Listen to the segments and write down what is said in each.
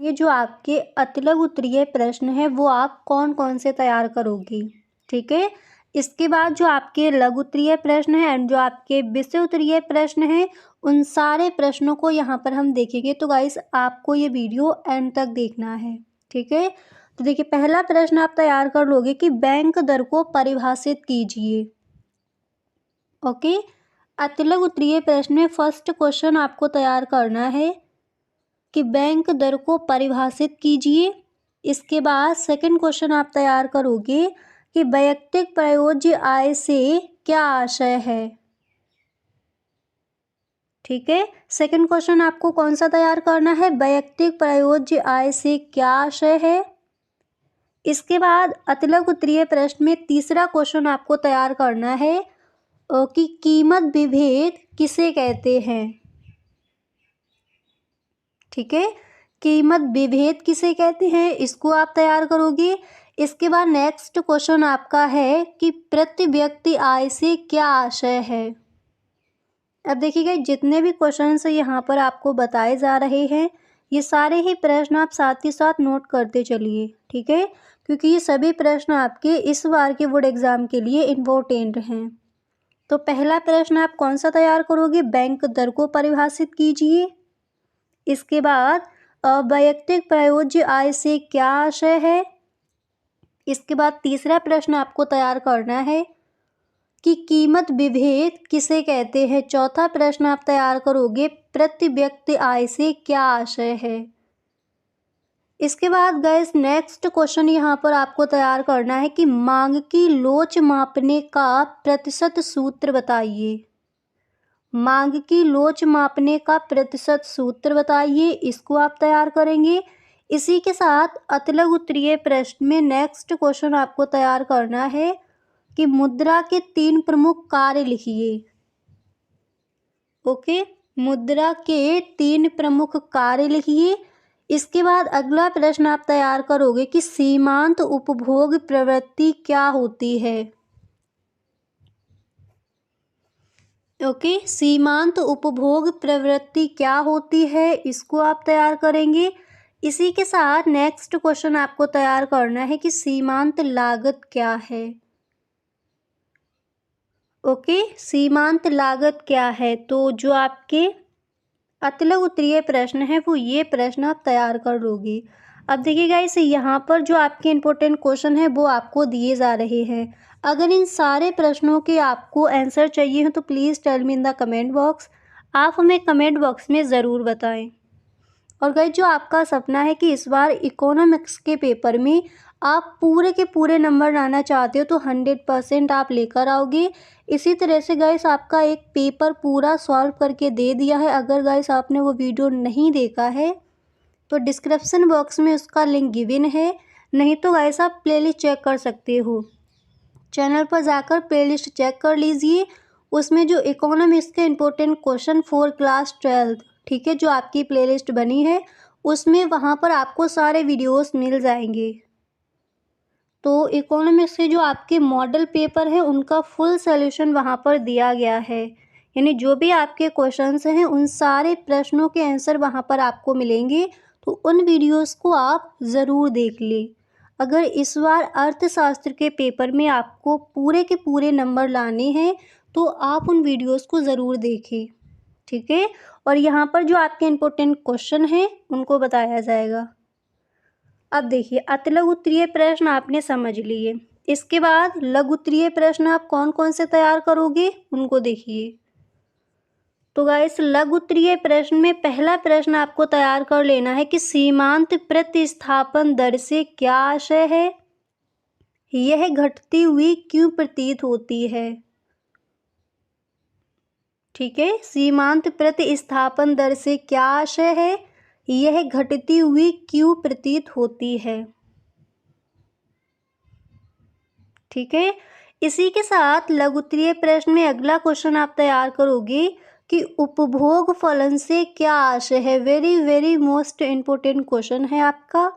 ये जो आपके अतिलघु उत्तरीय प्रश्न है वो आप कौन कौन से तैयार करोगी, ठीक है। इसके बाद जो आपके लघु उत्तरीय प्रश्न है एंड जो आपके विषय उत्तरीय प्रश्न है उन सारे प्रश्नों को यहाँ पर हम देखेंगे। तो गाइस आपको ये वीडियो एंड तक देखना है, ठीक है। तो देखिए पहला प्रश्न आप तैयार कर लोगे कि बैंक दर को परिभाषित कीजिए। ओके, अतिलघु उत्तरीय प्रश्न में फर्स्ट क्वेश्चन आपको तैयार करना है कि बैंक दर को परिभाषित कीजिए। इसके बाद सेकंड क्वेश्चन आप तैयार करोगे कि वैयक्तिक प्रयोज्य आय से क्या आशय है, ठीक है। सेकंड क्वेश्चन आपको कौन सा तैयार करना है, वैयक्तिक प्रयोज्य आय से क्या आशय है। इसके बाद अतिलघु उत्तरीय प्रश्न में तीसरा क्वेश्चन आपको तैयार करना है कि कीमत विभेद किसे कहते हैं, ठीक है। कीमत विभेद किसे कहते हैं इसको आप तैयार करोगे। इसके बाद नेक्स्ट क्वेश्चन आपका है कि प्रति व्यक्ति आय से क्या आशय है। अब देखिएगा जितने भी क्वेश्चंस यहाँ पर आपको बताए जा रहे हैं ये सारे ही प्रश्न आप साथ ही साथ नोट करते चलिए, ठीक है, क्योंकि ये सभी प्रश्न आपके इस बार के बोर्ड एग्जाम के लिए इम्पोर्टेंट हैं। तो पहला प्रश्न आप कौन सा तैयार करोगे, बैंक दर को परिभाषित कीजिए। इसके बाद वैयक्तिक प्रयोज्य आय से क्या आशय है। इसके बाद तीसरा प्रश्न आपको तैयार करना है कि कीमत विभेद किसे कहते हैं। चौथा प्रश्न आप तैयार करोगे प्रति व्यक्ति आय से क्या आशय है। इसके बाद गाइस नेक्स्ट क्वेश्चन यहाँ पर आपको तैयार करना है कि मांग की लोच मापने का प्रतिशत सूत्र बताइए। मांग की लोच मापने का प्रतिशत सूत्र बताइए, इसको आप तैयार करेंगे। इसी के साथ अतिलघु उत्तरीय प्रश्न में नेक्स्ट क्वेश्चन आपको तैयार करना है कि मुद्रा के 3 प्रमुख कार्य लिखिए। ओके, मुद्रा के 3 प्रमुख कार्य लिखिए। इसके बाद अगला प्रश्न आप तैयार करोगे कि सीमांत उपभोग प्रवृत्ति क्या होती है। ओके, सीमांत उपभोग प्रवृत्ति क्या होती है इसको आप तैयार करेंगे। इसी के साथ नेक्स्ट क्वेश्चन आपको तैयार करना है कि सीमांत लागत क्या है। ओके, सीमांत लागत क्या है। तो जो आपके अतिलघु उत्तरीय प्रश्न है वो ये प्रश्न आप तैयार कर लोगे। अब देखिएगा इसे यहाँ पर जो आपके इम्पोर्टेंट क्वेश्चन है वो आपको दिए जा रहे हैं। अगर इन सारे प्रश्नों के आपको आंसर चाहिए हो तो please tell me in the comment box. आप हमें कमेंट बॉक्स में ज़रूर बताएं। और गाइस जो आपका सपना है कि इस बार इकोनॉमिक्स के पेपर में आप पूरे के पूरे नंबर लाना चाहते हो तो 100% आप लेकर आओगे। इसी तरह से गाइस आपका एक पेपर पूरा सॉल्व करके दे दिया है। अगर गाइस आपने वो वीडियो नहीं देखा है तो डिस्क्रिप्शन बॉक्स में उसका लिंक गिवन है, नहीं तो गाइस आप प्लेलिस्ट चेक कर सकते हो। चैनल पर जाकर प्लेलिस्ट चेक कर लीजिए, उसमें जो इकोनॉमिक्स के इम्पोर्टेंट क्वेश्चन फॉर क्लास 12, ठीक है, जो आपकी प्लेलिस्ट बनी है उसमें वहाँ पर आपको सारे वीडियोस मिल जाएंगे। तो इकोनॉमिक्स के जो आपके मॉडल पेपर है उनका फुल सॉल्यूशन वहाँ पर दिया गया है, यानी जो भी आपके क्वेश्चंस हैं उन सारे प्रश्नों के आंसर वहाँ पर आपको मिलेंगे। तो उन वीडियोस को आप ज़रूर देख लें। अगर इस बार अर्थशास्त्र के पेपर में आपको पूरे के पूरे नंबर लाने हैं तो आप उन वीडियोस को ज़रूर देखें, ठीक है। और यहाँ पर जो आपके इम्पोर्टेंट क्वेश्चन हैं उनको बताया जाएगा। अब देखिए अतिलघु उत्तरीय प्रश्न आपने समझ लिए। इसके बाद लघु उत्तरीय प्रश्न आप कौन कौन से तैयार करोगे उनको देखिए। तो गाइस लघु उत्तरीय प्रश्न में पहला प्रश्न आपको तैयार कर लेना है कि सीमांत प्रतिस्थापन दर से क्या आशय है। यह घटती हुई क्यों प्रतीत होती है, ठीक है। सीमांत प्रतिस्थापन दर से क्या आशय है, यह घटती हुई क्यों प्रतीत होती है, ठीक है। इसी के साथ लघु उत्तरीय प्रश्न में अगला क्वेश्चन आप तैयार करोगे कि उपभोग फलन से क्या आशय है। Very very most important question है आपका।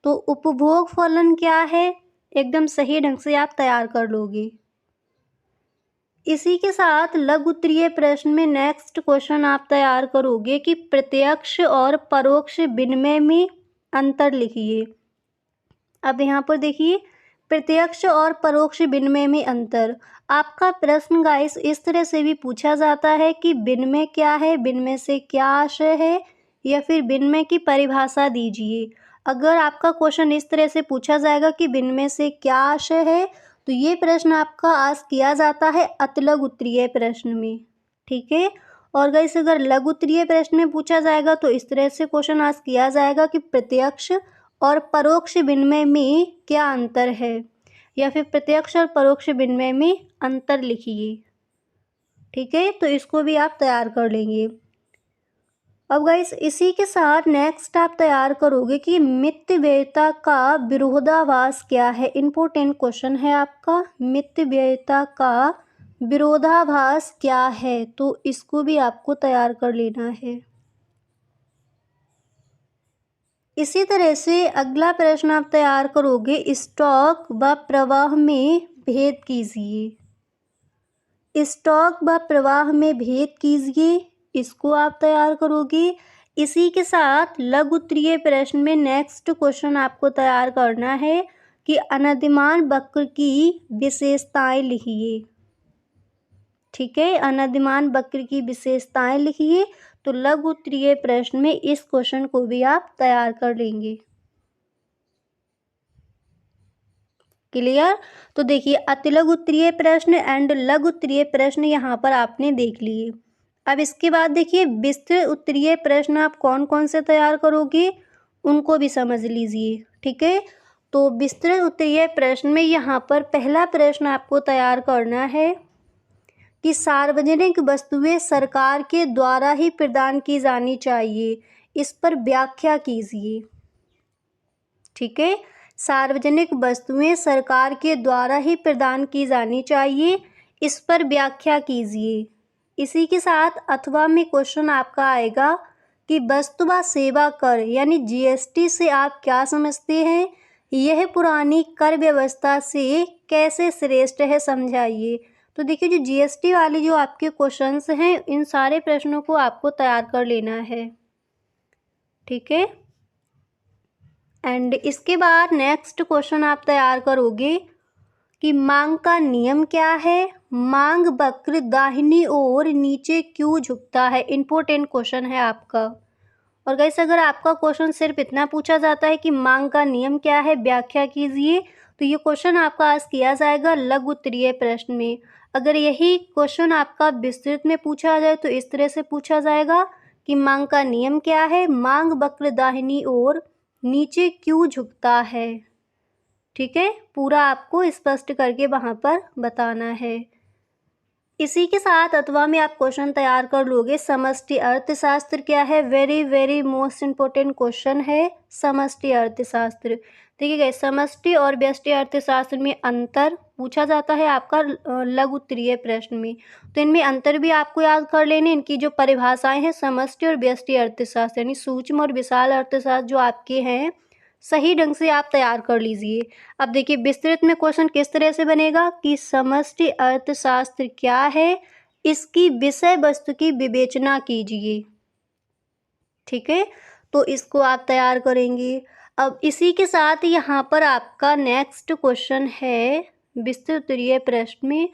तो उपभोग फलन क्या है एकदम सही ढंग से आप तैयार कर लोगे। इसी के साथ लघु उत्तरीय प्रश्न में नेक्स्ट क्वेश्चन आप तैयार करोगे कि प्रत्यक्ष और परोक्ष विनिमय में अंतर लिखिए। अब यहाँ पर देखिए, प्रत्यक्ष और परोक्ष विनिमय में अंतर। आपका प्रश्न गाइस इस तरह से भी पूछा जाता है कि विनिमय क्या है, विनिमय से क्या आशय है, या फिर विनिमय की परिभाषा दीजिए। अगर आपका क्वेश्चन इस तरह से पूछा जाएगा कि विनिमय से क्या आशय है, तो ये प्रश्न आपका आज किया जाता है अतिलघु उत्तरीय प्रश्न में। ठीक है। और गाइस अगर लघु उत्तरीय प्रश्न में पूछा जाएगा तो इस तरह से क्वेश्चन आज किया जाएगा कि प्रत्यक्ष और परोक्ष विनिमय में क्या अंतर है, या फिर प्रत्यक्ष और परोक्ष विनिमय में अंतर लिखिए। ठीक है, तो इसको भी आप तैयार कर लेंगे। अब गाइस इसी के साथ नेक्स्ट आप तैयार करोगे कि मितव्ययिता का विरोधाभास क्या है। इम्पोर्टेंट क्वेश्चन है आपका, मितव्ययिता का विरोधाभास क्या है, तो इसको भी आपको तैयार कर लेना है। इसी तरह से अगला प्रश्न आप तैयार करोगे, स्टॉक व प्रवाह में भेद कीजिए। स्टॉक व प्रवाह में भेद कीजिए, इसको आप तैयार करोगे। इसी के साथ लघु उत्तरीय प्रश्न में नेक्स्ट क्वेश्चन आपको तैयार करना है कि अनधिमान वक्र की विशेषताएं लिखिए। ठीक है, अनधिमान वक्र की विशेषताएं लिखिए। तो लघु उत्तरीय प्रश्न में इस क्वेश्चन को भी आप तैयार कर लेंगे। क्लियर। तो देखिए अतिलघु उत्तरीय प्रश्न एंड लघु उत्तरीय प्रश्न यहाँ पर आपने देख लिए। अब इसके बाद देखिए विस्तृत उत्तरीय प्रश्न आप कौन कौन से तैयार करोगे, उनको भी समझ लीजिए। ठीक है, तो विस्तृत उत्तरीय प्रश्न में यहाँ पर पहला प्रश्न आपको तैयार करना है कि सार्वजनिक वस्तुएं सरकार के द्वारा ही प्रदान की जानी चाहिए, इस पर व्याख्या कीजिए। ठीक है, सार्वजनिक वस्तुएं सरकार के द्वारा ही प्रदान की जानी चाहिए, इस पर व्याख्या कीजिए। इसी के साथ अथवा में क्वेश्चन आपका आएगा कि वस्तु व सेवा कर यानी जीएसटी से आप क्या समझते हैं, यह पुरानी कर व्यवस्था से कैसे श्रेष्ठ है, समझाइए। तो देखिए जो जीएसटी वाली जो आपके क्वेश्चंस हैं, इन सारे प्रश्नों को आपको तैयार कर लेना है। ठीक है, एंड इसके बाद नेक्स्ट क्वेश्चन आप तैयार करोगे कि मांग का नियम क्या है, मांग वक्र दाहिनी ओर नीचे क्यों झुकता है। इंपॉर्टेंट क्वेश्चन है आपका। और गाइस अगर आपका क्वेश्चन सिर्फ इतना पूछा जाता है कि मांग का नियम क्या है, व्याख्या कीजिए, तो ये क्वेश्चन आपका आज किया जाएगा लघु उत्तरीय प्रश्न में। अगर यही क्वेश्चन आपका विस्तृत में पूछा जाए तो इस तरह से पूछा जाएगा कि मांग का नियम क्या है, मांग वक्र दाहिनी ओर नीचे क्यों झुकता है। ठीक है, पूरा आपको स्पष्ट करके वहाँ पर बताना है। इसी के साथ अथवा में आप क्वेश्चन तैयार कर लोगे, समष्टि अर्थशास्त्र क्या है। Very very most important question है समष्टि अर्थशास्त्र। देखिए गाइस समष्टि और व्यष्टि अर्थशास्त्र में अंतर पूछा जाता है आपका लघु उत्तरीय प्रश्न में। तो इनमें अंतर भी आपको याद कर लेने, इनकी जो परिभाषाएं हैं समष्टि और व्यष्टि अर्थशास्त्र यानी सूक्ष्म और विशाल अर्थशास्त्र जो आपके हैं, सही ढंग से आप तैयार कर लीजिए। अब देखिए विस्तृत में क्वेश्चन किस तरह से बनेगा कि समष्टि अर्थशास्त्र क्या है, इसकी विषय वस्तु की विवेचना कीजिए। ठीक है, तो इसको आप तैयार करेंगे। अब इसी के साथ यहाँ पर आपका नेक्स्ट क्वेश्चन है विस्तृत उत्तरीय प्रश्न में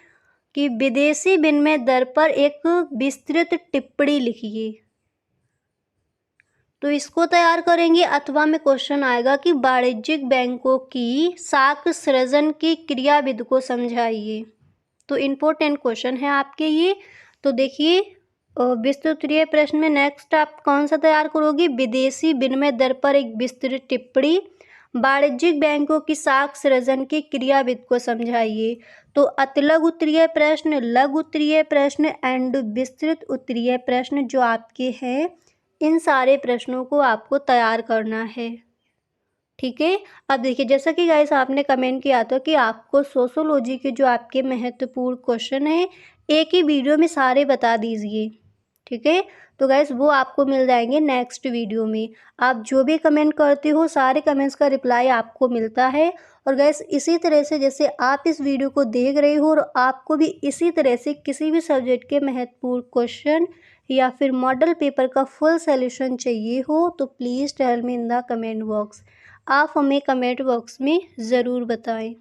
कि विदेशी विनिमय दर पर एक विस्तृत टिप्पणी लिखिए। तो इसको तैयार करेंगे। अथवा में क्वेश्चन आएगा कि वाणिज्यिक बैंकों की साख सृजन की क्रियाविधि को समझाइए। तो इम्पोर्टेंट क्वेश्चन है आपके ये। तो देखिए विस्तृत उत्तरीय प्रश्न में नेक्स्ट आप कौन सा तैयार करोगे, विदेशी विनिमय दर पर एक विस्तृत टिप्पणी, वाणिज्यिक बैंकों की साख सृजन की क्रियाविधि को समझाइए। तो अतिलघु उत्तरीय प्रश्न, लघु उत्तरीय प्रश्न एंड विस्तृत उत्तरीय प्रश्न जो आपके हैं, इन सारे प्रश्नों को आपको तैयार करना है। ठीक है, अब देखिए जैसा कि गाइस आपने कमेंट किया था कि आपको सोशोलॉजी के जो आपके महत्वपूर्ण क्वेश्चन हैं एक ही वीडियो में सारे बता दीजिए। ठीक है, तो गाइस वो आपको मिल जाएंगे नेक्स्ट वीडियो में। आप जो भी कमेंट करते हो सारे कमेंट्स का रिप्लाई आपको मिलता है। और गैस इसी तरह से जैसे आप इस वीडियो को देख रहे हो और आपको भी इसी तरह से किसी भी सब्जेक्ट के महत्वपूर्ण क्वेश्चन या फिर मॉडल पेपर का फुल सॉल्यूशन चाहिए हो तो please tell me in the comment box. आप हमें कमेंट बॉक्स में ज़रूर बताएं।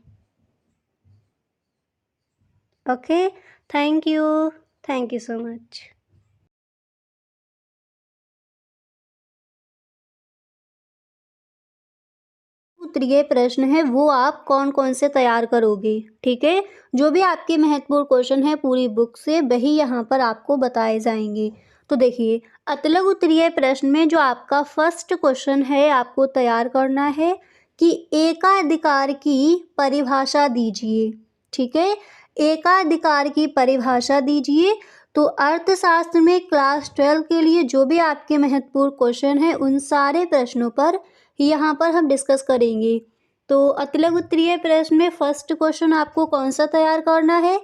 Okay, thank you so much. उत्तरीय प्रश्न है वो आप कौन कौन से तैयार करोगे, ठीक है। जो भी आपके महत्वपूर्ण क्वेश्चन है पूरी बुक से वही यहाँ पर आपको बताए जाएंगे। तो देखिए, अतलग उत्तरीय प्रश्न में जो आपका फर्स्ट क्वेश्चन है आपको तैयार करना है कि एकाधिकार की परिभाषा दीजिए, ठीक है। एकाधिकार की परिभाषा दीजिए। तो अर्थशास्त्र में क्लास 12 के लिए जो भी आपके महत्वपूर्ण क्वेश्चन है उन सारे प्रश्नों पर यहाँ पर हम डिस्कस करेंगे। तो अतलग उत्तरीय प्रश्न में फर्स्ट क्वेश्चन आपको कौन सा तैयार करना है,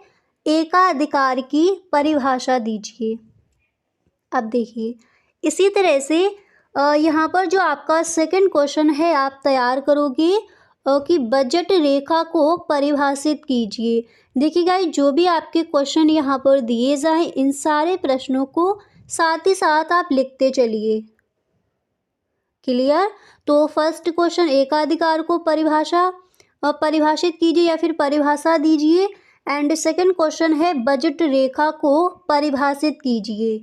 एकाधिकार की परिभाषा दीजिए। अब देखिए, इसी तरह से यहाँ पर जो आपका सेकंड क्वेश्चन है आप तैयार करोगे कि बजट रेखा को परिभाषित कीजिए। देखिए गाइस, जो भी आपके क्वेश्चन यहाँ पर दिए जाएं इन सारे प्रश्नों को साथ ही साथ आप लिखते चलिए। क्लियर। तो फर्स्ट क्वेश्चन एकाधिकार को परिभाषित कीजिए या फिर परिभाषा दीजिए। एंड सेकंड क्वेश्चन है बजट रेखा को परिभाषित कीजिए।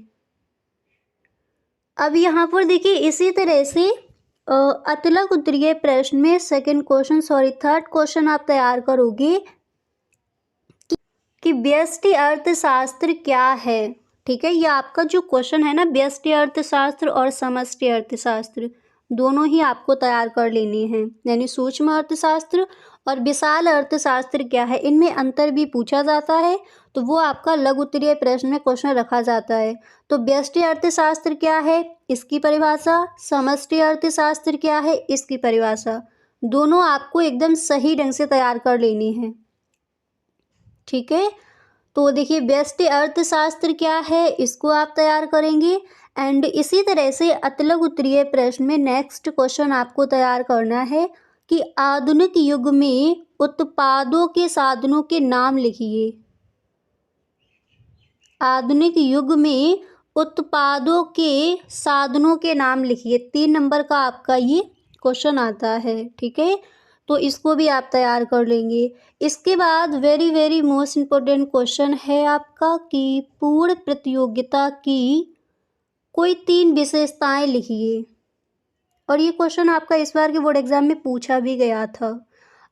अब यहाँ पर देखिए, इसी तरह से अतलग उत्तरीय प्रश्न में थर्ड क्वेश्चन आप तैयार करोगे कि व्यष्टि अर्थशास्त्र क्या है, ठीक है। ये आपका जो क्वेश्चन है ना, व्यष्टि अर्थशास्त्र और समष्टि अर्थशास्त्र दोनों ही आपको तैयार कर लेने हैं। यानी सूक्ष्म अर्थशास्त्र और विशाल अर्थशास्त्र क्या है, इनमें अंतर भी पूछा जाता है, तो वो आपका लघु उत्तरीय प्रश्न में क्वेश्चन रखा जाता है। तो व्यष्टि अर्थशास्त्र क्या है, इसकी परिभाषा, समष्टि अर्थशास्त्र क्या है, इसकी परिभाषा, दोनों आपको एकदम सही ढंग से तैयार कर लेनी है, ठीक है। तो देखिए, व्यष्टि अर्थशास्त्र क्या है इसको आप तैयार करेंगे। एंड इसी तरह से अतलग उत्तरीय प्रश्न में नेक्स्ट क्वेश्चन आपको तैयार करना है कि आधुनिक युग में उत्पादों के साधनों के नाम लिखिए। आधुनिक युग में उत्पादों के साधनों के नाम लिखिए। 3 नंबर का आपका ये क्वेश्चन आता है, ठीक है। तो इसको भी आप तैयार कर लेंगे। इसके बाद वेरी मोस्ट इम्पोर्टेंट क्वेश्चन है आपका कि पूर्ण प्रतियोगिता की कोई 3 विशेषताएं लिखिए। और ये क्वेश्चन आपका इस बार के बोर्ड एग्जाम में पूछा भी गया था।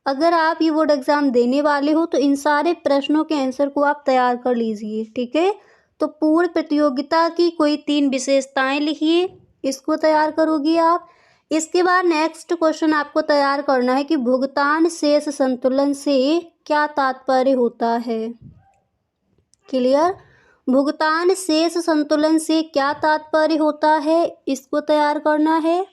अगर आप ये बोर्ड एग्जाम देने वाले हो तो इन सारे प्रश्नों के आंसर को आप तैयार कर लीजिए, ठीक है। तो पूर्ण प्रतियोगिता की कोई 3 विशेषताएं लिखिए, इसको तैयार करोगे आप। इसके बाद नेक्स्ट क्वेश्चन आपको तैयार करना है कि भुगतान शेष संतुलन से क्या तात्पर्य होता है। क्लियर। भुगतान शेष संतुलन से क्या तात्पर्य होता है, इसको तैयार करना है।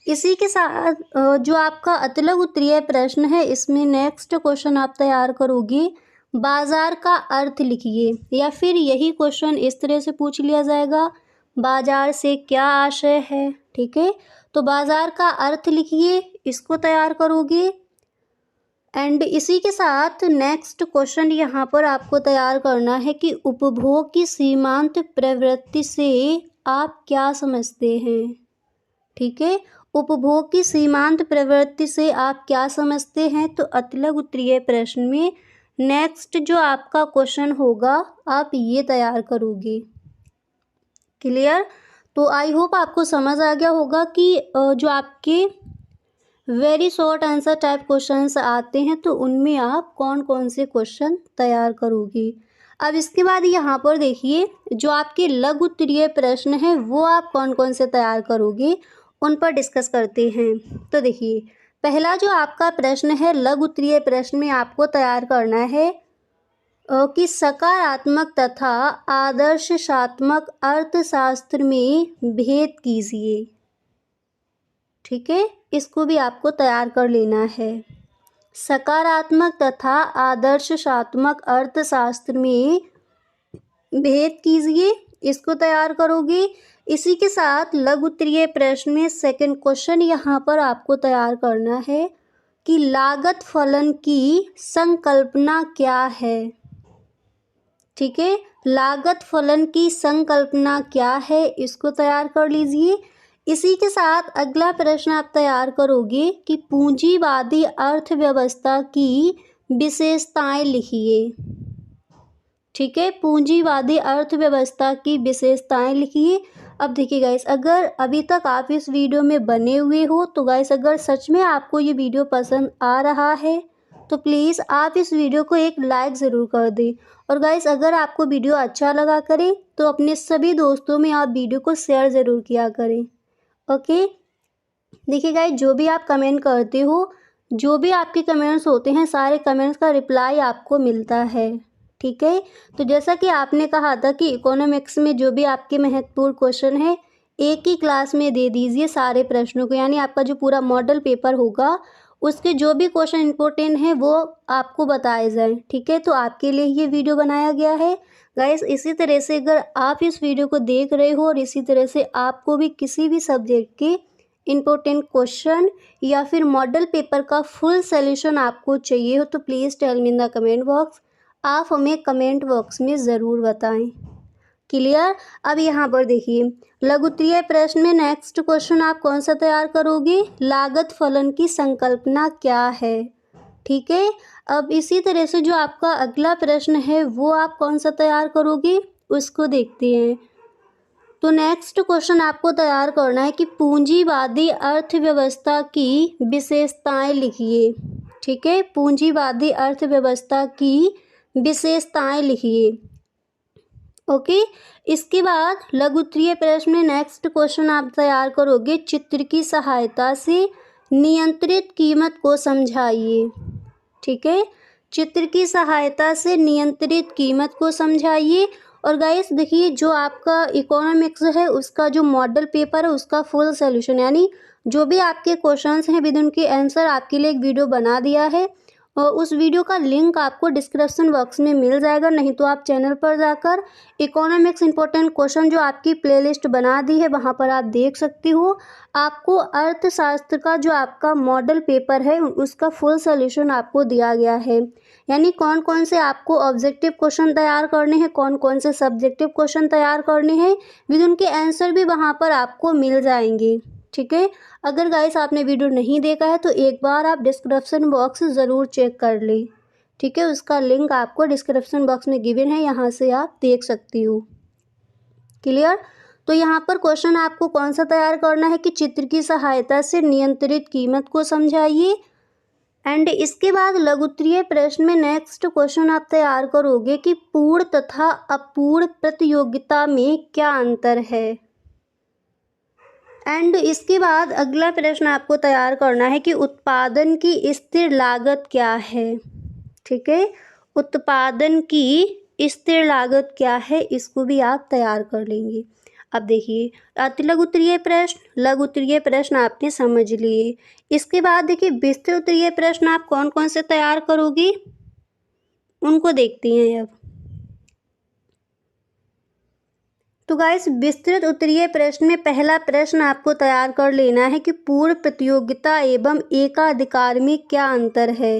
इसी के साथ जो आपका अतलग उत्तरीय प्रश्न है इसमें नेक्स्ट क्वेश्चन आप तैयार करोगे, बाजार का अर्थ लिखिए। या फिर यही क्वेश्चन इस तरह से पूछ लिया जाएगा, बाजार से क्या आशय है, ठीक है। तो बाजार का अर्थ लिखिए, इसको तैयार करोगे। एंड इसी के साथ नेक्स्ट क्वेश्चन यहाँ पर आपको तैयार करना है कि उपभोग की सीमांत प्रवृत्ति से आप क्या समझते हैं, ठीक है। उपभोग की सीमांत प्रवृत्ति से आप क्या समझते हैं। तो अतलग उत्तरीय प्रश्न में नेक्स्ट जो आपका क्वेश्चन होगा आप ये तैयार करोगे। क्लियर। तो आई होप आपको समझ आ गया होगा कि जो आपके very short answer type questions आते हैं तो उनमें आप कौन कौन से क्वेश्चन तैयार करोगे। अब इसके बाद यहाँ पर देखिए, जो आपके लघु उत्तरीय प्रश्न हैं वो आप कौन कौन से तैयार करोगे उन पर डिस्कस करते हैं। तो देखिए, पहला जो आपका प्रश्न है लघु उत्तरीय प्रश्न में आपको तैयार करना है कि सकारात्मक तथा आदर्शात्मक अर्थशास्त्र में भेद कीजिए, ठीक है। इसको भी आपको तैयार कर लेना है। सकारात्मक तथा आदर्शात्मक अर्थशास्त्र में भेद कीजिए, इसको तैयार करोगे। इसी के साथ लघु उत्तरीय प्रश्न में सेकंड क्वेश्चन यहाँ पर आपको तैयार करना है कि लागत फलन की संकल्पना क्या है। ठीक है, लागत फलन की संकल्पना क्या है, इसको तैयार कर लीजिए। इसी के साथ अगला प्रश्न आप तैयार करोगे कि पूंजीवादी अर्थव्यवस्था की विशेषताएं लिखिए। ठीक है, पूंजीवादी अर्थव्यवस्था की विशेषताएं लिखिए। अब देखिए गाइस, अगर अभी तक आप इस वीडियो में बने हुए हो तो गाइस, अगर सच में आपको ये वीडियो पसंद आ रहा है तो प्लीज़ आप इस वीडियो को एक लाइक ज़रूर कर दें। और गाइस, अगर आपको वीडियो अच्छा लगा करें तो अपने सभी दोस्तों में आप वीडियो को शेयर ज़रूर किया करें। ओके, देखिए गाइस, जो भी आप कमेंट करते हो, जो भी आपके कमेंट्स होते हैं, सारे कमेंट्स का रिप्लाई आपको मिलता है। ठीक है, तो जैसा कि आपने कहा था कि इकोनॉमिक्स में जो भी आपके महत्वपूर्ण क्वेश्चन है एक ही क्लास में दे दीजिए सारे प्रश्नों को, यानी आपका जो पूरा मॉडल पेपर होगा उसके जो भी क्वेश्चन इंपॉर्टेंट हैं वो आपको बताए जाएं। ठीक है, तो आपके लिए ये वीडियो बनाया गया है गाइस। इसी तरह से अगर आप इस वीडियो को देख रहे हो और इसी तरह से आपको भी किसी भी सब्जेक्ट के इम्पोर्टेंट क्वेश्चन या फिर मॉडल पेपर का फुल सॉल्यूशन आपको चाहिए हो तो please tell me in the comment box. आप हमें कमेंट बॉक्स में ज़रूर बताएं। क्लियर। अब यहाँ पर देखिए, लघुत्तरीय प्रश्न में नेक्स्ट क्वेश्चन आप कौन सा तैयार करोगे, लागत फलन की संकल्पना क्या है। ठीक है, अब इसी तरह से जो आपका अगला प्रश्न है वो आप कौन सा तैयार करोगे उसको देखते हैं। तो नेक्स्ट क्वेश्चन आपको तैयार करना है कि पूंजीवादी अर्थव्यवस्था की विशेषताएं लिखिए। ठीक है, पूंजीवादी अर्थव्यवस्था की विशेषताएं लिखिए। ओके, इसके बाद लघुत्तरीय प्रश्न में नेक्स्ट क्वेश्चन आप तैयार करोगे, चित्र की सहायता से नियंत्रित कीमत को समझाइए। ठीक है, चित्र की सहायता से नियंत्रित कीमत को समझाइए। और गाइस देखिए, जो आपका इकोनॉमिक्स है उसका जो मॉडल पेपर है उसका फुल सॉल्यूशन, यानी जो भी आपके क्वेश्चंस हैं विद उनके आंसर आपके लिए एक वीडियो बना दिया है और उस वीडियो का लिंक आपको डिस्क्रिप्शन बॉक्स में मिल जाएगा, नहीं तो आप चैनल पर जाकर इकोनॉमिक्स इंपॉर्टेंट क्वेश्चन जो आपकी प्लेलिस्ट बना दी है वहाँ पर आप देख सकती हो। आपको अर्थशास्त्र का जो आपका मॉडल पेपर है उसका फुल सॉल्यूशन आपको दिया गया है, यानी कौन कौन से आपको ऑब्जेक्टिव क्वेश्चन तैयार करने हैं, कौन कौन से सब्जेक्टिव क्वेश्चन तैयार करने हैं, विद उनके आंसर भी वहाँ पर आपको मिल जाएंगे। ठीक है, अगर गाइस आपने वीडियो नहीं देखा है तो एक बार आप डिस्क्रिप्शन बॉक्स ज़रूर चेक कर लें। ठीक है, उसका लिंक आपको डिस्क्रिप्शन बॉक्स में गिवन है, यहाँ से आप देख सकती हो। क्लियर। तो यहाँ पर क्वेश्चन आपको कौन सा तैयार करना है कि चित्र की सहायता से नियंत्रित कीमत को समझाइए। एंड इसके बाद लघुत्तरीय प्रश्न में नेक्स्ट क्वेश्चन आप तैयार करोगे कि पूर्ण तथा अपूर्ण प्रतियोगिता में क्या अंतर है। एंड इसके बाद अगला प्रश्न आपको तैयार करना है कि उत्पादन की स्थिर लागत क्या है। ठीक है, उत्पादन की स्थिर लागत क्या है, इसको भी आप तैयार कर लेंगे। अब देखिए, अति लघुत्तरीय प्रश्न लघु उत्तरीय प्रश्न आपने समझ लिए। इसके बाद देखिए, विस्तृत उत्तरीय प्रश्न आप कौन कौन से तैयार करोगी उनको देखते हैं अब। तो गाइस, विस्तृत उत्तरीय प्रश्न में पहला प्रश्न आपको तैयार कर लेना है कि पूर्ण प्रतियोगिता एवं एकाधिकार में क्या अंतर है।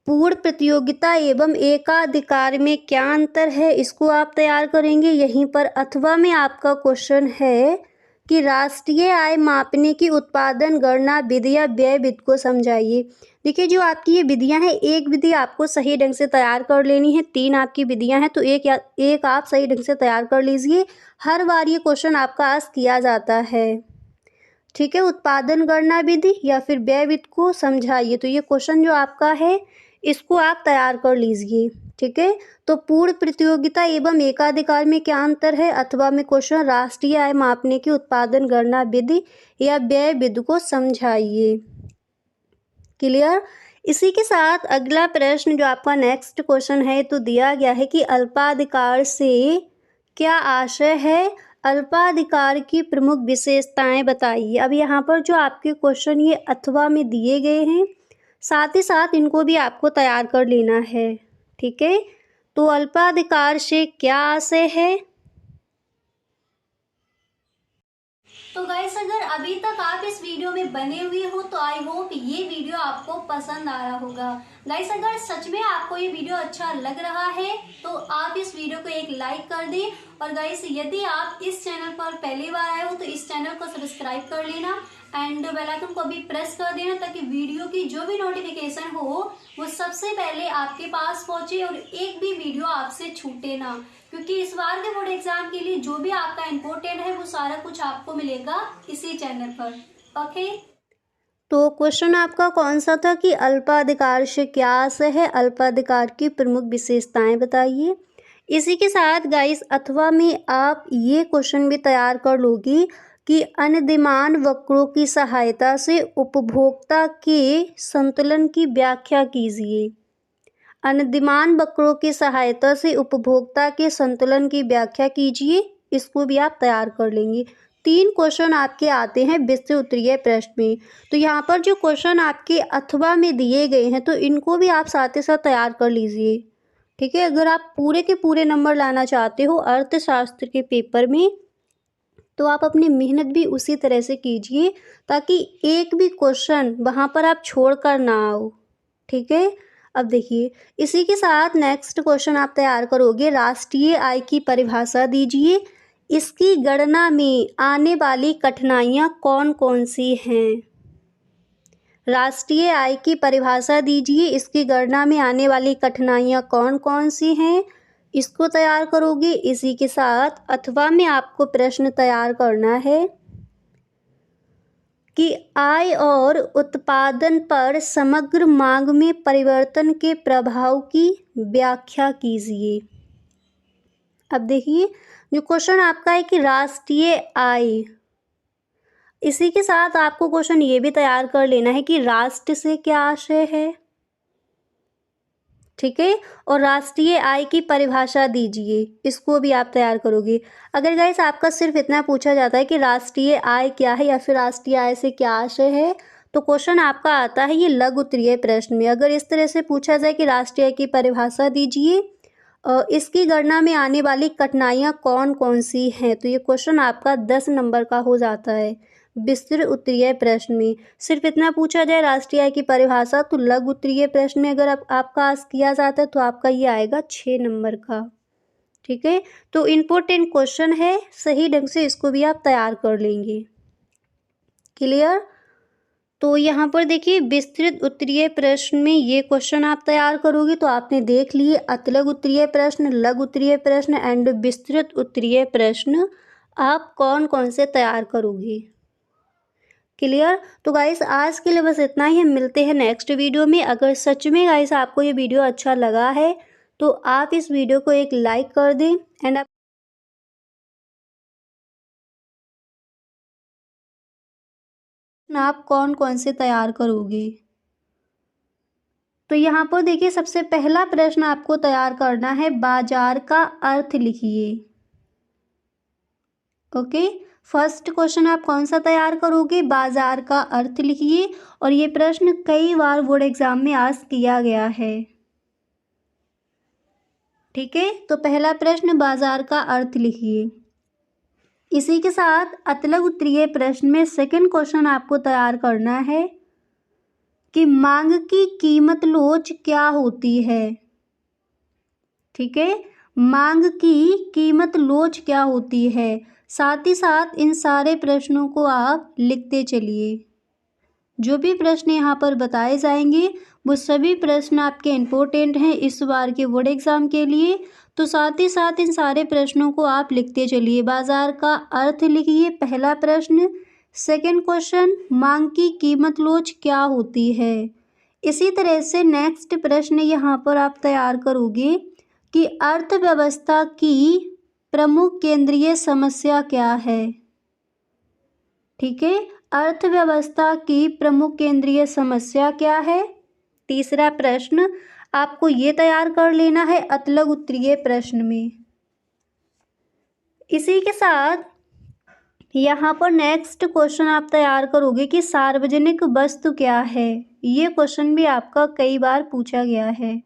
पूर्ण प्रतियोगिता एवं एकाधिकार में क्या अंतर है, इसको आप तैयार करेंगे यहीं पर। अथवा में आपका क्वेश्चन है कि राष्ट्रीय आय मापने की उत्पादन गणना विधि या व्यय विधि को समझाइए। देखिए, जो आपकी ये विधियां हैं, एक विधि आपको सही ढंग से तैयार कर लेनी है। 3 आपकी विधियां हैं तो एक आप सही ढंग से तैयार कर लीजिए। हर बार ये क्वेश्चन आपका आस्क किया जाता है। ठीक है, उत्पादन गणना विधि या फिर व्यय विधि को समझाइए, तो ये क्वेश्चन जो आपका है इसको आप तैयार कर लीजिए। ठीक है, तो पूर्ण प्रतियोगिता एवं एकाधिकार में क्या अंतर है, अथवा में क्वेश्चन राष्ट्रीय आय मापने की उत्पादन गणना विधि या व्यय विधि को समझाइए। क्लियर। इसी के साथ अगला प्रश्न जो आपका नेक्स्ट क्वेश्चन है तो दिया गया है कि अल्पाधिकार से क्या आशय है, अल्पाधिकार की प्रमुख विशेषताएं बताइए। अब यहाँ पर जो आपके क्वेश्चन ये अथवा में दिए गए हैं, साथ ही साथ इनको भी आपको तैयार कर लेना है। ठीक है, तो अल्पाधिकार से क्या आशय है, तो गाइस अगर अभी तक आप इस वीडियो में बने हुए हो तो आई होप ये वीडियो आपको पसंद आ रहा होगा। गाइस अगर सच में आपको ये वीडियो अच्छा लग रहा है तो आप इस वीडियो को एक लाइक कर दें, और गाइस यदि आप इस चैनल पर पहली बार आए हो तो इस चैनल को सब्सक्राइब कर लेना एंड बेल आइकन को भी प्रेस कर देना, ताकि वीडियो की जो भी नोटिफिकेशन हो वो सबसे पहले आपके पास पहुंचे और एक भी वीडियो आपसे छूटे ना, क्योंकि इस बार के बोर्ड एग्जाम के लिए जो भी आपका इम्पोर्टेंट है वो सारा कुछ आपको मिलेगा इसी चैनल पर। ओके, तो क्वेश्चन आपका कौन सा था कि अल्पाधिकार से क्या आशय है, अल्पाधिकार की प्रमुख विशेषताएं बताइए। इसी के साथ गाइस अथवा में आप ये क्वेश्चन भी तैयार कर लोगी कि अनदिमान वक्रों की सहायता से उपभोक्ता के संतुलन की व्याख्या कीजिए। अनदिमान वक्रों की सहायता से उपभोक्ता के संतुलन की व्याख्या कीजिए, इसको भी आप तैयार कर लेंगे। 3 क्वेश्चन आपके आते हैं विस्तृत उत्तरीय प्रश्न में। तो यहाँ पर जो क्वेश्चन आपके अथवा में दिए गए हैं तो इनको भी आप साथ ही साथ तैयार कर लीजिए, ठीक है। अगर आप पूरे के पूरे नंबर लाना चाहते हो अर्थशास्त्र के पेपर में तो आप अपनी मेहनत भी उसी तरह से कीजिए, ताकि एक भी क्वेश्चन वहाँ पर आप छोड़ कर ना आओ, ठीक है। अब देखिए इसी के साथ नेक्स्ट क्वेश्चन आप तैयार करोगे, राष्ट्रीय आय की परिभाषा दीजिए। इसकी गणना में आने वाली कठिनाइयाँ कौन कौन सी हैं। राष्ट्रीय आय की परिभाषा दीजिए, इसकी गणना में आने वाली कठिनाइयाँ कौन कौन सी हैं, इसको तैयार करोगे। इसी के साथ अथवा में आपको प्रश्न तैयार करना है कि आय और उत्पादन पर समग्र मांग में परिवर्तन के प्रभाव की व्याख्या कीजिए। अब देखिए जो क्वेश्चन आपका है कि राष्ट्रीय आय, इसी के साथ आपको क्वेश्चन ये भी तैयार कर लेना है कि राष्ट्र से क्या आशय है, ठीक है। और राष्ट्रीय आय की परिभाषा दीजिए, इसको भी आप तैयार करोगे। अगर गाइस आपका सिर्फ इतना पूछा जाता है कि राष्ट्रीय आय क्या है या फिर राष्ट्रीय आय से क्या आशय है, तो क्वेश्चन आपका आता है ये लघु उत्तरीय प्रश्न में। अगर इस तरह से पूछा जाए कि राष्ट्रीय आय की परिभाषा दीजिए, इसकी गणना में आने वाली कठिनाइयाँ कौन कौन सी हैं, तो ये क्वेश्चन आपका 10 नंबर का हो जाता है विस्तृत उत्तरीय प्रश्न में। सिर्फ इतना पूछा जाए राष्ट्रीय आय की परिभाषा, तो लघु उत्तरीय प्रश्न में अगर आपका आस्क किया जाता है तो आपका ये आएगा 6 नंबर का, ठीक है। तो इम्पोर्टेंट क्वेश्चन है, सही ढंग से इसको भी आप तैयार कर लेंगे। क्लियर। तो यहाँ पर देखिए विस्तृत उत्तरीय प्रश्न में ये क्वेश्चन आप तैयार करोगे। तो आपने देख लिए अतिलघु उत्तरीय प्रश्न, लघु उत्तरीय प्रश्न एंड विस्तृत उत्तरीय प्रश्न आप कौन कौन से तैयार करोगे। क्लियर। तो गाइस आज के लिए बस इतना ही, हम मिलते हैं नेक्स्ट वीडियो में। अगर सच में गाइस आपको ये वीडियो अच्छा लगा है तो आप इस वीडियो को एक लाइक कर दें एंड आप कौन कौन से तैयार करोगे। तो यहाँ पर देखिए सबसे पहला प्रश्न आपको तैयार करना है, बाजार का अर्थ लिखिए। ओके, फर्स्ट क्वेश्चन आप कौन सा तैयार करोगे, बाजार का अर्थ लिखिए। और ये प्रश्न कई बार बोर्ड एग्जाम में आस्क किया गया है, ठीक है। तो पहला प्रश्न बाजार का अर्थ लिखिए। इसी के साथ अतिलघु उत्तरीय प्रश्न में सेकंड क्वेश्चन आपको तैयार करना है कि मांग की कीमत लोच क्या होती है, ठीक है। मांग की कीमत लोच क्या होती है। साथ ही साथ इन सारे प्रश्नों को आप लिखते चलिए। जो भी प्रश्न यहाँ पर बताए जाएंगे वो सभी प्रश्न आपके इम्पोर्टेंट हैं इस बार के बोर्ड एग्जाम के लिए। तो साथ ही साथ इन सारे प्रश्नों को आप लिखते चलिए। बाजार का अर्थ लिखिए पहला प्रश्न। सेकंड क्वेश्चन, मांग की कीमत लोच क्या होती है। इसी तरह से नेक्स्ट प्रश्न यहाँ पर आप तैयार करोगे कि अर्थव्यवस्था की प्रमुख केंद्रीय समस्या क्या है, ठीक है। अर्थव्यवस्था की प्रमुख केंद्रीय समस्या क्या है। तीसरा प्रश्न आपको ये तैयार कर लेना है अतिलघु उत्तरीय प्रश्न में। इसी के साथ यहाँ पर नेक्स्ट क्वेश्चन आप तैयार करोगे कि सार्वजनिक वस्तु क्या है। ये क्वेश्चन भी आपका कई बार पूछा गया है।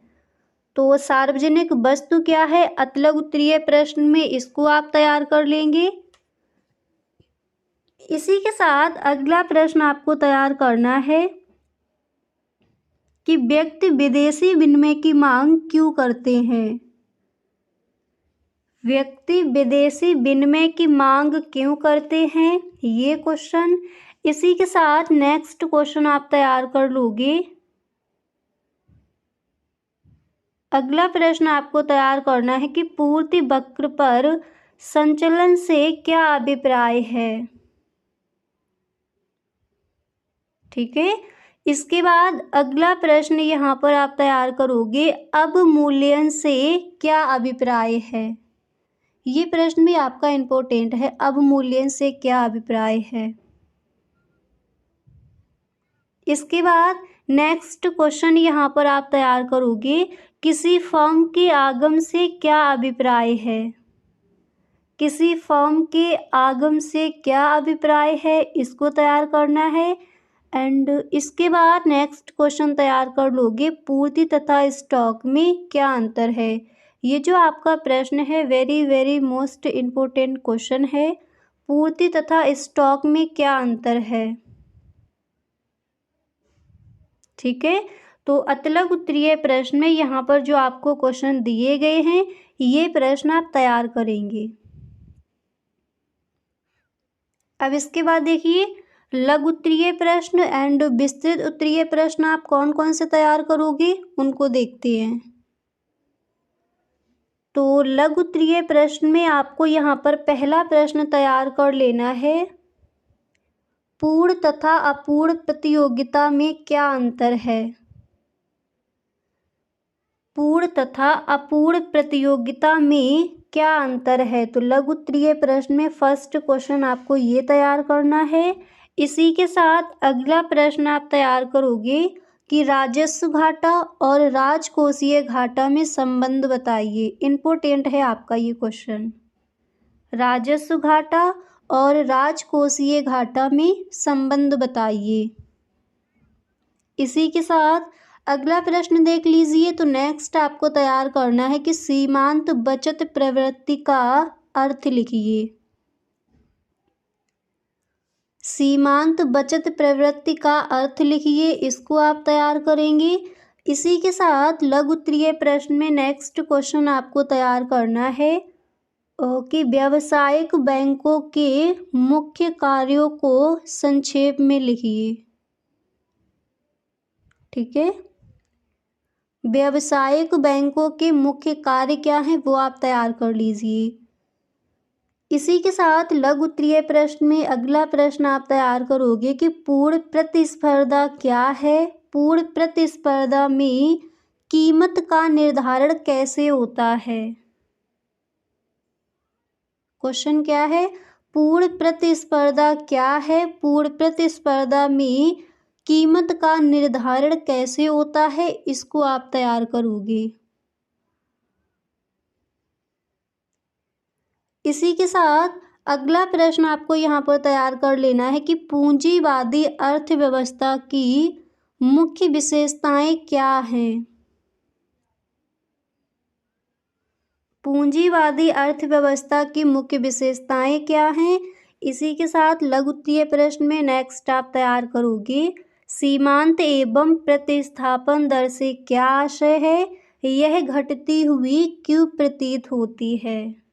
तो सार्वजनिक वस्तु क्या है अतिलघु उत्तरीय प्रश्न में, इसको आप तैयार कर लेंगे। इसी के साथ अगला प्रश्न आपको तैयार करना है कि व्यक्ति विदेशी विनिमय की मांग क्यों करते हैं। व्यक्ति विदेशी विनिमय की मांग क्यों करते हैं, ये क्वेश्चन। इसी के साथ नेक्स्ट क्वेश्चन आप तैयार कर लोगे। अगला प्रश्न आपको तैयार करना है कि पूर्ति वक्र पर संचलन से क्या अभिप्राय है। ठीक है। इसके बाद अगला प्रश्न यहाँ पर आप तैयार करोगे, अवमूल्यन से क्या अभिप्राय है। ये प्रश्न भी आपका इम्पोर्टेंट है, अवमूल्यन से क्या अभिप्राय है। इसके बाद नेक्स्ट क्वेश्चन यहाँ पर आप तैयार करोगे, किसी फर्म के आगम से क्या अभिप्राय है। किसी फर्म के आगम से क्या अभिप्राय है, इसको तैयार करना है। एंड इसके बाद नेक्स्ट क्वेश्चन तैयार कर लोगे, पूर्ति तथा स्टॉक में क्या अंतर है। ये जो आपका प्रश्न है very very most important question है, पूर्ति तथा स्टॉक में क्या अंतर है। ठीक है। तो अतलग उत्तरीय प्रश्न में यहाँ पर जो आपको क्वेश्चन दिए गए हैं, ये प्रश्न आप तैयार करेंगे। अब इसके बाद देखिए, लघु उत्तरीय प्रश्न एंड विस्तृत उत्तरीय प्रश्न आप कौन कौन से तैयार करोगे, उनको देखते हैं। तो लघु उत्तरीय प्रश्न में आपको यहाँ पर पहला प्रश्न तैयार कर लेना है, पूर्ण तथा अपूर्ण प्रतियोगिता में क्या अंतर है। पूर्ण तथा अपूर्ण प्रतियोगिता में क्या अंतर है। तो लघु उत्तरीय प्रश्न में फर्स्ट क्वेश्चन आपको ये तैयार करना है। इसी के साथ अगला प्रश्न आप तैयार करोगे कि राजस्व घाटा और राजकोषीय घाटा में संबंध बताइए। इम्पोर्टेंट है आपका ये क्वेश्चन, राजस्व घाटा और राजकोषीय घाटा में संबंध बताइए। इसी के साथ अगला प्रश्न देख लीजिए। तो नेक्स्ट आपको तैयार करना है कि सीमांत बचत प्रवृत्ति का अर्थ लिखिए। सीमांत बचत प्रवृत्ति का अर्थ लिखिए, इसको आप तैयार करेंगे। इसी के साथ लघु उत्तरीय प्रश्न में नेक्स्ट क्वेश्चन आपको तैयार करना है कि व्यावसायिक बैंकों के मुख्य कार्यों को संक्षेप में लिखिए। ठीक है। व्यावसायिक बैंकों के मुख्य कार्य क्या हैं, वो आप तैयार कर लीजिए। इसी के साथ लघु उत्तरीय प्रश्न में अगला प्रश्न आप तैयार करोगे कि पूर्ण प्रतिस्पर्धा क्या है। पूर्ण प्रतिस्पर्धा में कीमत का निर्धारण कैसे होता है। क्वेश्चन क्या है, पूर्ण प्रतिस्पर्धा क्या है, पूर्ण प्रतिस्पर्धा में कीमत का निर्धारण कैसे होता है, इसको आप तैयार करोगे। इसी के साथ अगला प्रश्न आपको यहाँ पर तैयार कर लेना है कि पूंजीवादी अर्थव्यवस्था की मुख्य विशेषताएं क्या हैं। पूंजीवादी अर्थव्यवस्था की मुख्य विशेषताएं क्या हैं। इसी के साथ लघु उत्तरीय प्रश्न में नेक्स्ट आप तैयार करोगे, सीमांत एवं प्रतिस्थापन दर से क्या आशय है, यह घटती हुई क्यों प्रतीत होती है।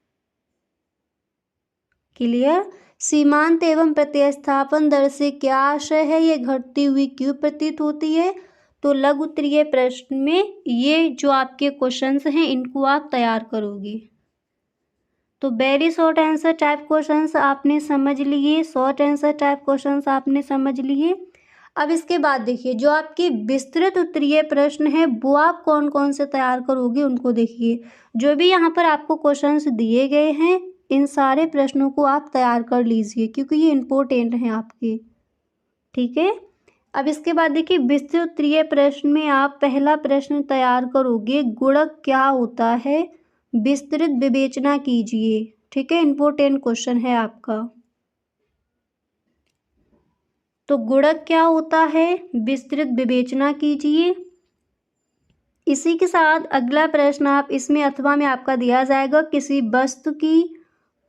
क्लियर। सीमांत एवं प्रतिस्थापन दर से क्या आशय है, यह घटती हुई क्यों प्रतीत होती है। तो लघु उत्तरीय प्रश्न में ये जो आपके क्वेश्चंस हैं, इनको आप तैयार करोगे। तो very short answer type questions आपने समझ लिए, शॉर्ट आंसर टाइप क्वेश्चंस आपने समझ लिए। अब इसके बाद देखिए, जो आपके विस्तृत उत्तरीय प्रश्न है वो आप कौन कौन से तैयार करोगे, उनको देखिए। जो भी यहाँ पर आपको क्वेश्चंस दिए गए हैं, इन सारे प्रश्नों को आप तैयार कर लीजिए, क्योंकि ये इम्पोर्टेंट हैं आपके। ठीक है। अब इसके बाद देखिए, विस्तृत उत्तरीय प्रश्न में आप पहला प्रश्न तैयार करोगे, गुणक क्या होता है, विस्तृत विवेचना कीजिए। ठीक है, इम्पोर्टेंट क्वेश्चन है आपका। तो गुणक क्या होता है, विस्तृत विवेचना कीजिए। इसी के साथ अगला प्रश्न आप इसमें अथवा में आपका दिया जाएगा, किसी वस्तु की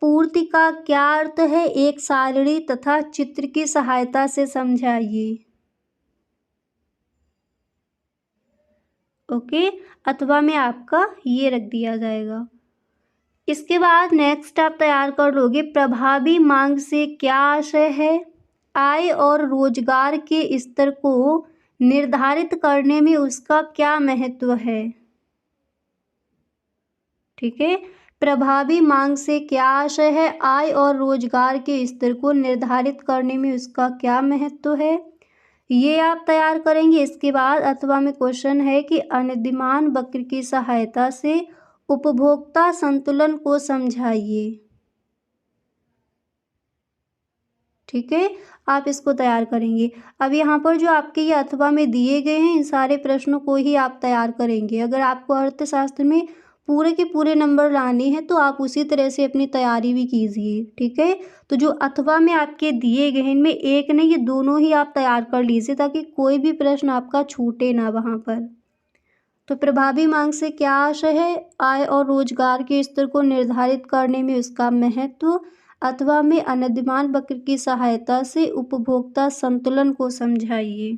पूर्ति का क्या अर्थ है? एक सारणी तथा चित्र की सहायता से समझाइए। ओके, अथवा में आपका ये रख दिया जाएगा। इसके बाद नेक्स्ट आप तैयार कर लोगे, प्रभावी मांग से क्या आशय है? आय और रोजगार के स्तर को निर्धारित करने में उसका क्या महत्व है? ठीक है, प्रभावी मांग से क्या आशय है? आय और रोजगार के स्तर को निर्धारित करने में उसका क्या महत्व है, ये आप तैयार करेंगे। इसके बाद अथवा में क्वेश्चन है कि अनिर्दिमान वक्र की सहायता से उपभोक्ता संतुलन को समझाइए। ठीक है, आप इसको तैयार करेंगे। अब यहाँ पर जो आपके ये अथवा में दिए गए हैं, इन सारे प्रश्नों को ही आप तैयार करेंगे। अगर आपको अर्थशास्त्र में पूरे के पूरे नंबर लाने हैं तो आप उसी तरह से अपनी तैयारी भी कीजिए। ठीक है, तो जो अथवा में आपके दिए गए हैं, इनमें एक नहीं, ये दोनों ही आप तैयार कर लीजिए ताकि कोई भी प्रश्न आपका छूटे ना वहाँ पर। तो प्रभावी मांग से क्या आशय है? आय और रोजगार के स्तर को निर्धारित करने में उसका महत्व, अथवा में अनिर्दिमान वक्र की सहायता से उपभोक्ता संतुलन को समझाइए।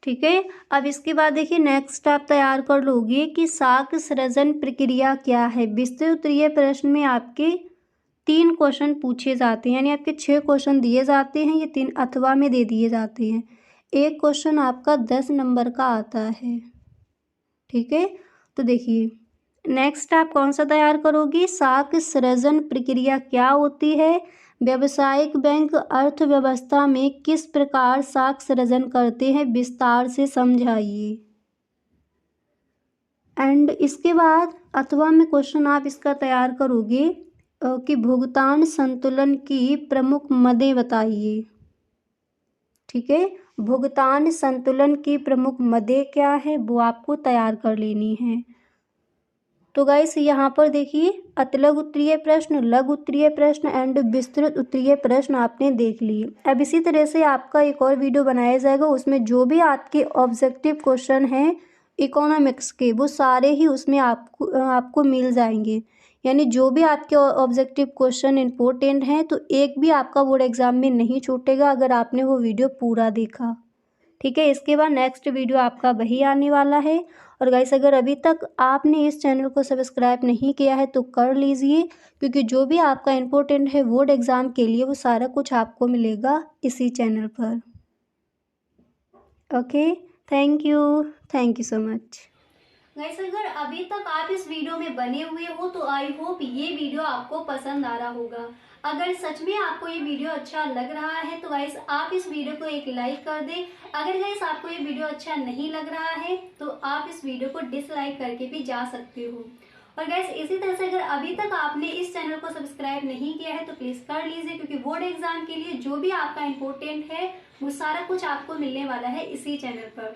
ठीक है, अब इसके बाद देखिए नेक्स्ट आप तैयार कर लोगे कि साख सृजन प्रक्रिया क्या है। विस्तृत उत्तरीय प्रश्न में आपके 3 क्वेश्चन पूछे जाते हैं, यानी आपके 6 क्वेश्चन दिए जाते हैं, ये 3 अथवा में दे दिए जाते हैं। एक क्वेश्चन आपका 10 नंबर का आता है। ठीक है, तो देखिए नेक्स्ट आप कौन सा तैयार करोगे, साख सृजन प्रक्रिया क्या होती है, व्यावसायिक बैंक अर्थव्यवस्था में किस प्रकार साख सृजन करते हैं, विस्तार से समझाइए। एंड इसके बाद अथवा में क्वेश्चन आप इसका तैयार करोगे कि भुगतान संतुलन की प्रमुख मदें बताइए। ठीक है, भुगतान संतुलन की प्रमुख मदें क्या है वो आपको तैयार कर लेनी है। तो गाइस यहाँ पर देखिए अतलग उत्तरीय प्रश्न, लघु उत्तरीय प्रश्न एंड विस्तृत उत्तरीय प्रश्न आपने देख लिए। अब इसी तरह से आपका एक और वीडियो बनाया जाएगा, उसमें जो भी आपके ऑब्जेक्टिव क्वेश्चन हैं इकोनॉमिक्स के, वो सारे ही उसमें आपको मिल जाएंगे। यानी जो भी आपके ऑब्जेक्टिव क्वेश्चन इम्पोर्टेंट हैं तो एक भी आपका बोर्ड एग्जाम में नहीं छूटेगा अगर आपने वो वीडियो पूरा देखा। ठीक है, इसके बाद नेक्स्ट वीडियो आपका वही आने वाला है। और गाइस अगर अभी तक आपने इस चैनल को सब्सक्राइब नहीं किया है तो कर लीजिए, क्योंकि जो भी आपका इम्पोर्टेंट है बोर्ड एग्ज़ाम के लिए वो सारा कुछ आपको मिलेगा इसी चैनल पर। Okay, thank you so much. Guys अगर अभी तक आप इस वीडियो में बने हुए हो तो आई होप ये वीडियो आपको पसंद आ रहा होगा। अगर सच में आपको ये वीडियो अच्छा लग रहा है तो गाइस आप इस वीडियो को एक लाइक कर दें। अगर गाइस आपको ये वीडियो अच्छा नहीं लग रहा है तो आप इस वीडियो को डिसलाइक करके भी जा सकते हो। और गाइस इसी तरह से अगर अभी तक आपने इस चैनल को सब्सक्राइब नहीं किया है तो प्लीज़ कर लीजिए, क्योंकि बोर्ड एग्जाम के लिए जो भी आपका इम्पोर्टेंट है वो सारा कुछ आपको मिलने वाला है इसी चैनल पर।